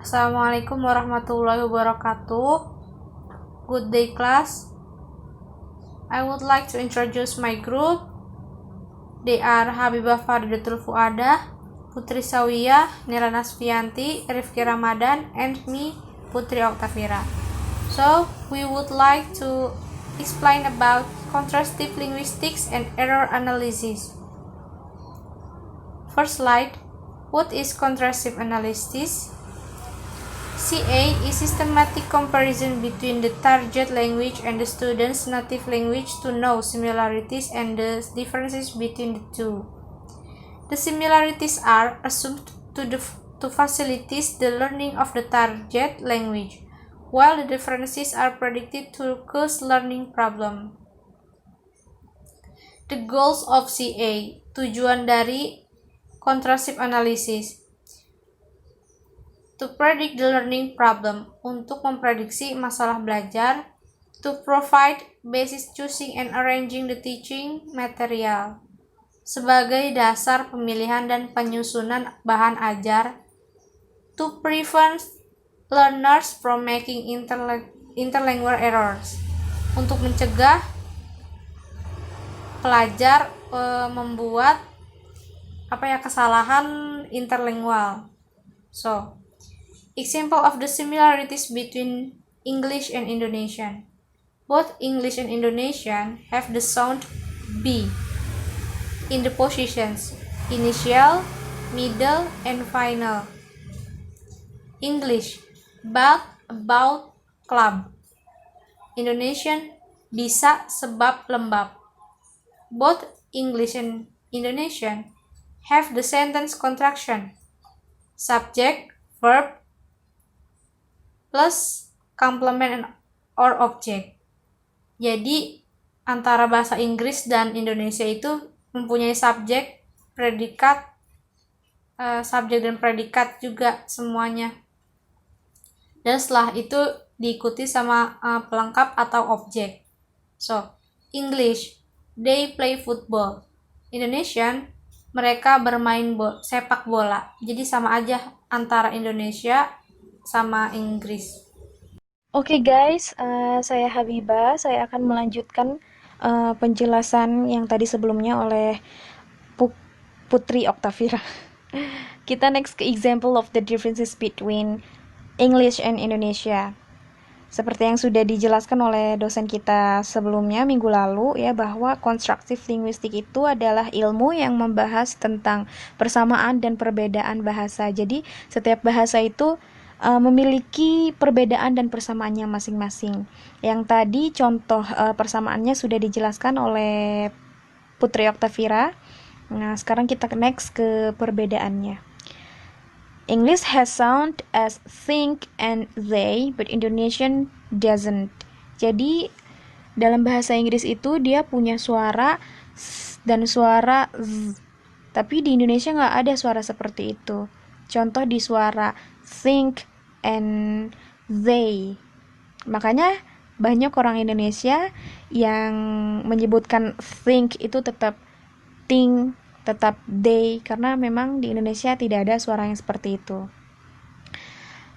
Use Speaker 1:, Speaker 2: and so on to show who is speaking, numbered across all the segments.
Speaker 1: Assalamualaikum warahmatullahi wabarakatuh. Good day, class. I would like to introduce my group. They are Habibah Faridatul Fuadah, Putri Sawiyah, Nira Nasfianti, Rifki Ramadan, and me, Putri Oktavira. So, we would like to explain about contrastive linguistics and error analysis. First slide. What is contrastive analysis? CA is systematic comparison between the target language and the student's native language to know similarities and the differences between the two. The similarities are assumed to facilitate the learning of the target language, while the differences are predicted to cause learning problem. The goals of CA, tujuan dari contrastive analysis. To predict the learning problem, untuk memprediksi masalah belajar. To provide basis choosing and arranging the teaching material, sebagai dasar pemilihan dan penyusunan bahan ajar. To prevent learners from making interlingual errors, untuk mencegah pelajar membuat kesalahan interlingual. So, example of the similarities between English and Indonesian. Both English and Indonesian have the sound B in the positions initial, middle, and final. English, but, about, club. Indonesian, bisa, sebab, lembab. Both English and Indonesian have the sentence contraction subject, verb, plus complement or object. Jadi antara bahasa Inggris dan Indonesia itu mempunyai subjek, predikat, subjek dan predikat juga semuanya. Dan setelah itu diikuti sama pelengkap atau objek. So, English, they play football. Indonesian, mereka bermain sepak bola. Jadi sama aja antara Indonesia sama Inggris.
Speaker 2: Oke guys, saya Habibah. Saya akan melanjutkan penjelasan yang tadi sebelumnya oleh Putri Oktavira. Kita next ke example of the differences between English and Indonesia. Seperti yang sudah dijelaskan oleh dosen kita sebelumnya minggu lalu ya, bahwa constructive linguistic itu adalah ilmu yang membahas tentang persamaan dan perbedaan bahasa. Jadi setiap bahasa itu memiliki perbedaan dan persamaannya masing-masing. Yang tadi contoh persamaannya sudah dijelaskan oleh Putri Oktavira. Nah, sekarang kita next ke perbedaannya. English has sound as think and they, but Indonesian doesn't. Jadi dalam bahasa Inggris itu dia punya suara s dan suara z, tapi di Indonesia nggak ada suara seperti itu. Contoh di suara think and they. Makanya banyak orang Indonesia yang menyebutkan think itu tetap think, tetap they, karena memang di Indonesia tidak ada suara yang seperti itu.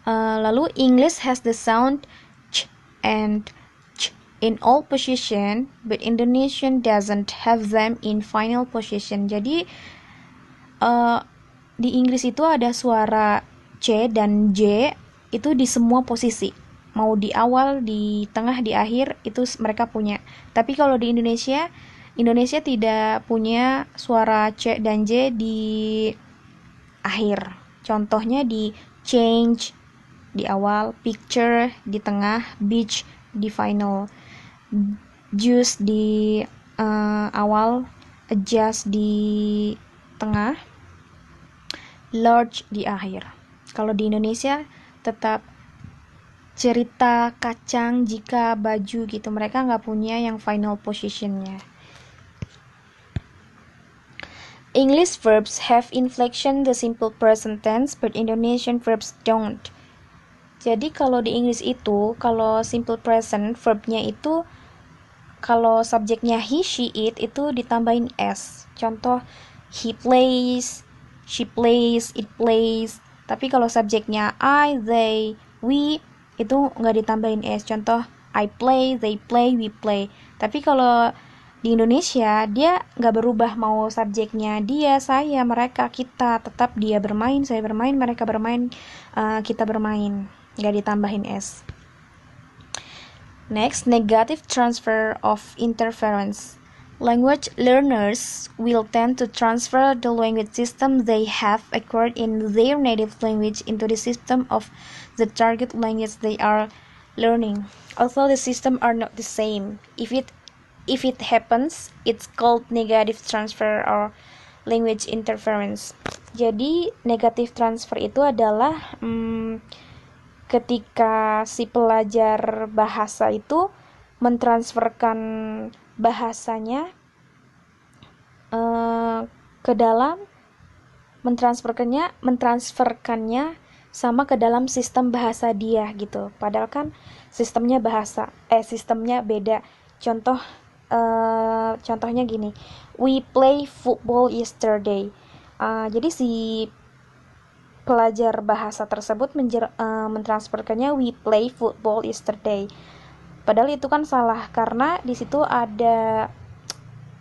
Speaker 2: Lalu English has the sound ch and ch in all position, but Indonesian doesn't have them in final position. Jadi di Inggris itu ada suara C dan J itu di semua posisi, mau di awal, di tengah, di akhir, itu mereka punya. Tapi kalau di Indonesia tidak punya suara C dan J di akhir. Contohnya di change di awal, picture di tengah, beach di final, juice di awal, adjust di tengah, large di akhir. Kalau di Indonesia tetap cerita, kacang, jika, baju gitu. Mereka nggak punya yang final positionnya. English verbs have inflection the simple present tense, but Indonesian verbs don't. Jadi kalau di Inggris itu, kalau simple present verbnya itu, kalau subjeknya he, she, it itu ditambahin s. Contoh, he plays, she plays, it plays. Tapi kalau subjeknya I, they, we, itu nggak ditambahin s. Contoh, I play, they play, we play. Tapi kalau di Indonesia, dia nggak berubah mau subjeknya dia, saya, mereka, kita. Tetap dia bermain, saya bermain, mereka bermain, kita bermain. Nggak ditambahin s. Next, negative transfer of interference. Language learners will tend to transfer the language system they have acquired in their native language into the system of the target language they are learning. Although the systems are not the same, if it happens, it's called negative transfer or language interference. Jadi negative transfer itu adalah ketika si pelajar bahasa itu mentransferkan bahasanya ke dalam mentransferkannya sama ke dalam sistem bahasa dia gitu. Padahal kan sistemnya beda. Contohnya gini, we play football yesterday. Jadi si pelajar bahasa tersebut mentransferkannya we play football yesterday. Padahal itu kan salah karena di situ ada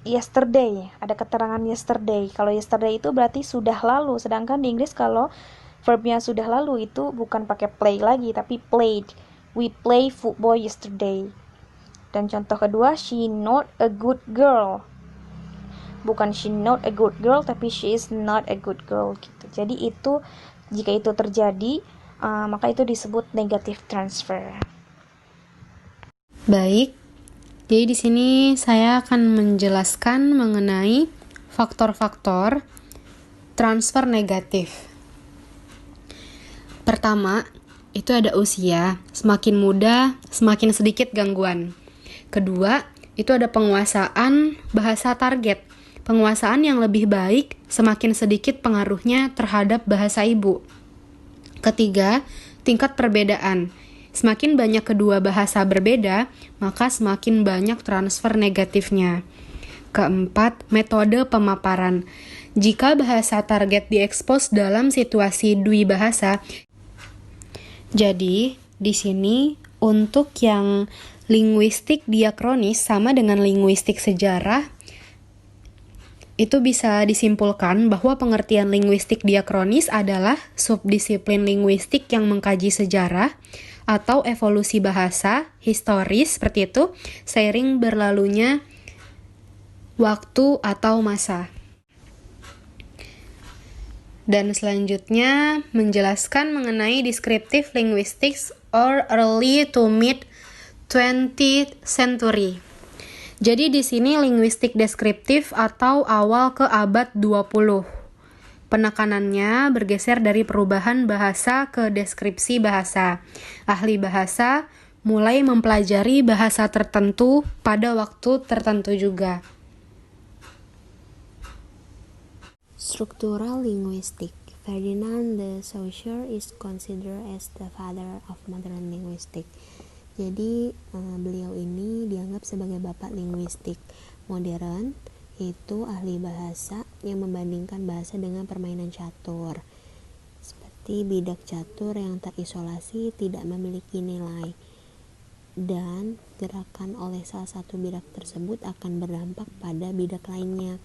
Speaker 2: yesterday, ada keterangan yesterday. Kalau yesterday itu berarti sudah lalu, sedangkan di Inggris kalau verbnya sudah lalu itu bukan pakai play lagi tapi played. We play football yesterday. Dan contoh kedua, she not a good girl. Bukan she not a good girl tapi she is not a good girl gitu. Jadi itu jika itu terjadi, maka itu disebut negative transfer.
Speaker 3: Baik, jadi di sini saya akan menjelaskan mengenai faktor-faktor transfer negatif. Pertama, itu ada usia, semakin muda, semakin sedikit gangguan. Kedua, itu ada penguasaan bahasa target. Penguasaan yang lebih baik, semakin sedikit pengaruhnya terhadap bahasa ibu. Ketiga, tingkat perbedaan. Semakin banyak kedua bahasa berbeda, maka semakin banyak transfer negatifnya. Keempat, metode pemaparan. Jika bahasa target diekspos dalam situasi dui bahasa, jadi di sini untuk yang linguistik diakronis sama dengan linguistik sejarah, itu bisa disimpulkan bahwa pengertian linguistik diakronis adalah subdisiplin linguistik yang mengkaji sejarah atau evolusi bahasa, historis, seperti itu, seiring berlalunya waktu atau masa. Dan selanjutnya menjelaskan mengenai descriptive linguistics or early to mid 20th century. Jadi di sini linguistik deskriptif atau awal ke abad 20. Penekanannya bergeser dari perubahan bahasa ke deskripsi bahasa. Ahli bahasa mulai mempelajari bahasa tertentu pada waktu tertentu juga.
Speaker 4: Structural linguistic. Ferdinand de Saussure is considered as the father of modern linguistic. Jadi beliau ini dianggap sebagai bapak linguistik modern, yaitu ahli bahasa yang membandingkan bahasa dengan permainan catur. Seperti bidak catur yang terisolasi tidak memiliki nilai, dan gerakan oleh salah satu bidak tersebut akan berdampak pada bidak lainnya.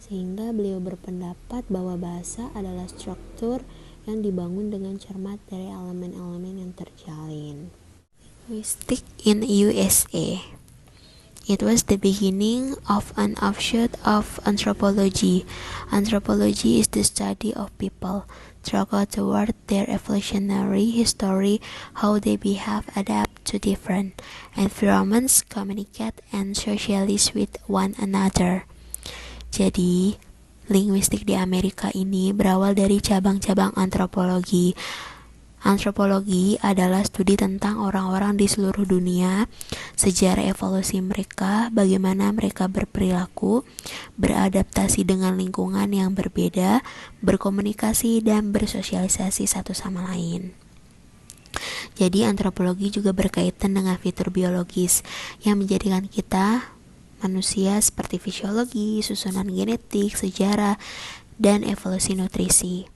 Speaker 4: Sehingga beliau berpendapat bahwa bahasa adalah struktur yang dibangun dengan cermat dari elemen-elemen yang terjalin. Linguistic in USA. It was the beginning of an offshoot of anthropology. Anthropology is the study of people, struggle toward their evolutionary history, how they behave, adapt to different environments, communicate, and socialize with one another. Jadi, linguistik di Amerika ini berawal dari cabang-cabang antropologi. Antropologi adalah studi tentang orang-orang di seluruh dunia, sejarah evolusi mereka, bagaimana mereka berperilaku, beradaptasi dengan lingkungan yang berbeda, berkomunikasi dan bersosialisasi satu sama lain. Jadi antropologi juga berkaitan dengan fitur biologis yang menjadikan kita manusia seperti fisiologi, susunan genetik, sejarah, dan evolusi nutrisi.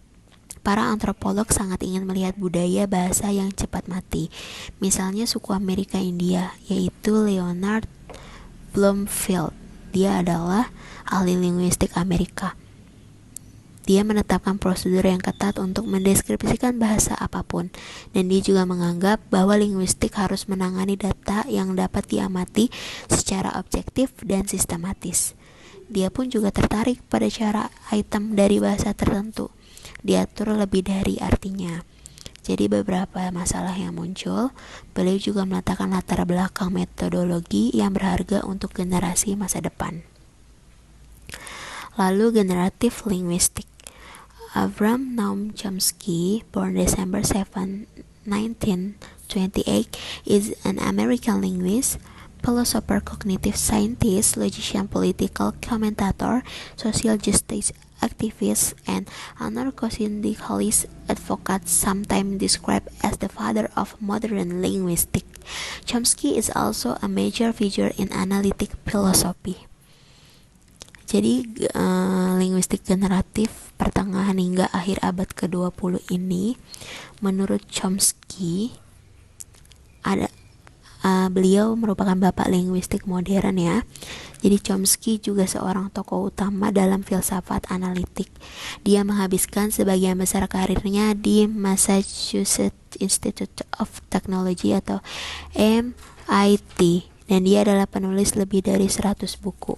Speaker 4: Para antropolog sangat ingin melihat budaya bahasa yang cepat mati. Misalnya suku Amerika India, yaitu Leonard Bloomfield. Dia adalah ahli linguistik Amerika. Dia menetapkan prosedur yang ketat untuk mendeskripsikan bahasa apapun, dan dia juga menganggap bahwa linguistik harus menangani data yang dapat diamati secara objektif dan sistematis. Dia pun juga tertarik pada cara item dari bahasa tertentu diatur lebih dari artinya. Jadi beberapa masalah yang muncul, beliau juga meletakkan latar belakang metodologi yang berharga untuk generasi masa depan. Lalu generative linguistic. Avram Noam Chomsky, born December 7, 1928, is an American linguist, philosopher, cognitive scientist, logician, political commentator, social justice activist, and anarcho-syndicalist advocate, sometimes described as the father of modern linguistics. Chomsky is also a major figure in analytic philosophy. Jadi linguistik generatif pertengahan hingga akhir abad ke-20 ini, menurut Chomsky, beliau merupakan bapak linguistik modern ya. Jadi Chomsky juga seorang tokoh utama dalam filsafat analitik. Dia menghabiskan sebagian besar karirnya di Massachusetts Institute of Technology atau MIT, dan dia adalah penulis lebih dari 100 buku.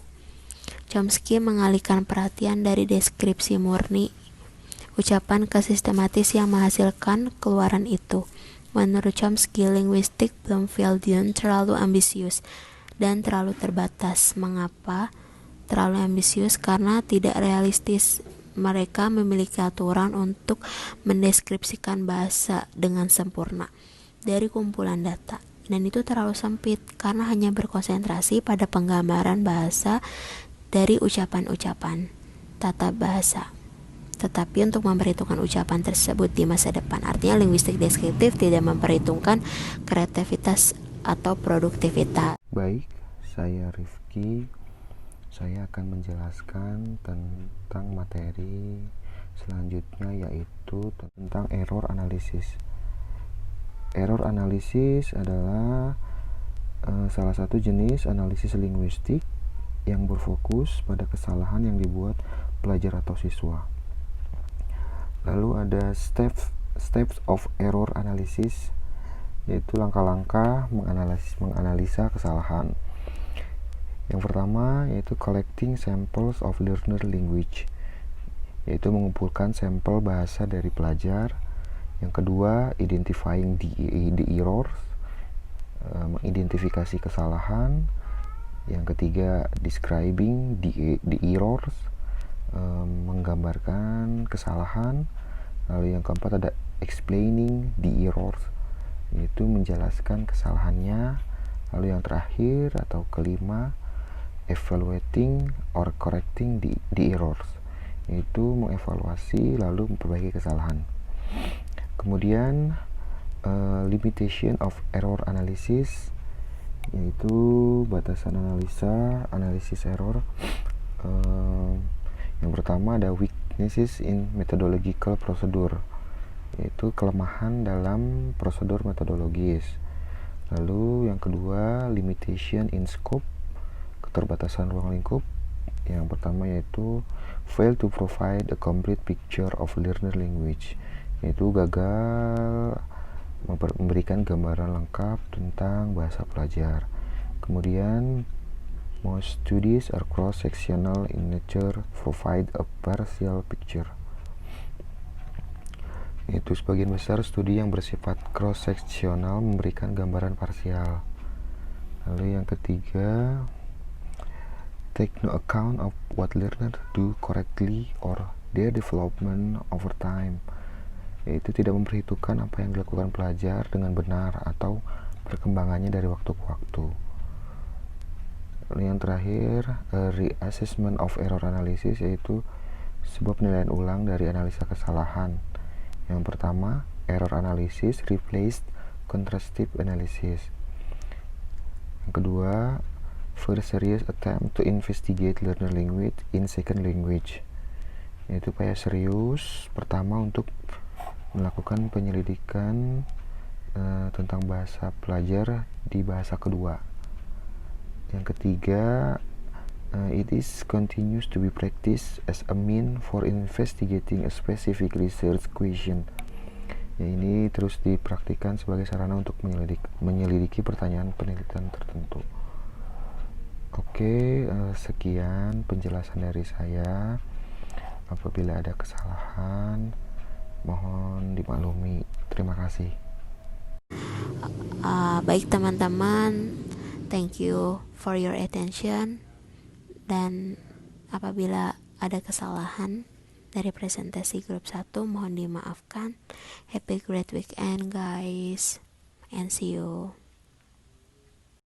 Speaker 4: Chomsky mengalihkan perhatian dari deskripsi murni ucapan ke sistematis yang menghasilkan keluaran itu. Menurut Chomsky, linguistik Bloomfieldian terlalu ambisius dan terlalu terbatas. Mengapa terlalu ambisius? Karena tidak realistis. Mereka memiliki aturan untuk mendeskripsikan bahasa dengan sempurna dari kumpulan data, dan itu terlalu sempit karena hanya berkonsentrasi pada penggambaran bahasa dari ucapan-ucapan tata bahasa, tetapi untuk memperhitungkan ucapan tersebut di masa depan. Artinya linguistik deskriptif tidak memperhitungkan kreativitas atau produktivitas.
Speaker 5: Baik, saya Rifki. Saya akan menjelaskan tentang materi selanjutnya, yaitu tentang error analysis. Error analysis adalah salah satu jenis analisis linguistik yang berfokus pada kesalahan yang dibuat pelajar atau siswa. Lalu ada steps of error analysis, yaitu langkah-langkah menganalisa kesalahan. Yang pertama yaitu collecting samples of learner language, yaitu mengumpulkan sampel bahasa dari pelajar. Yang kedua, identifying the errors, mengidentifikasi kesalahan. Yang ketiga, describing the errors, menggambarkan kesalahan. Lalu yang keempat ada explaining the errors, yaitu menjelaskan kesalahannya. Lalu yang terakhir atau kelima, evaluating or correcting the errors, yaitu mengevaluasi lalu memperbaiki kesalahan. Kemudian limitation of error analysis, yaitu batasan analisis error. Yang pertama ada weaknesses in methodological procedure, yaitu kelemahan dalam prosedur metodologis. Lalu yang kedua, limitation in scope, keterbatasan ruang lingkup. Yang pertama yaitu fail to provide a complete picture of learner language, yaitu gagal memberikan gambaran lengkap tentang bahasa pelajar. Kemudian most studies are cross-sectional in nature, provide a partial picture, yaitu sebagian besar studi yang bersifat cross-sectional memberikan gambaran parsial. Lalu yang ketiga, take no account of what learners do correctly or their development over time, yaitu tidak memperhitungkan apa yang dilakukan pelajar dengan benar atau perkembangannya dari waktu ke waktu. Lalu yang terakhir, reassessment of error analysis, yaitu sebuah penilaian ulang dari analisa kesalahan. Yang pertama, error analysis replaced contrastive analysis. Yang kedua, first serious attempt to investigate learner language in second language, yaitu upaya serius pertama untuk melakukan penyelidikan tentang bahasa pelajar di bahasa kedua. Yang ketiga, it is continues to be practiced as a mean for investigating a specific research question. Ya, ini terus dipraktikkan sebagai sarana untuk menyelidiki pertanyaan penelitian tertentu. Oke, sekian penjelasan dari saya. Apabila ada kesalahan, mohon dimaklumi. Terima kasih.
Speaker 4: Baik teman-teman, thank you for your attention. Dan apabila ada kesalahan dari presentasi grup 1, mohon dimaafkan. Happy great weekend guys, and see you.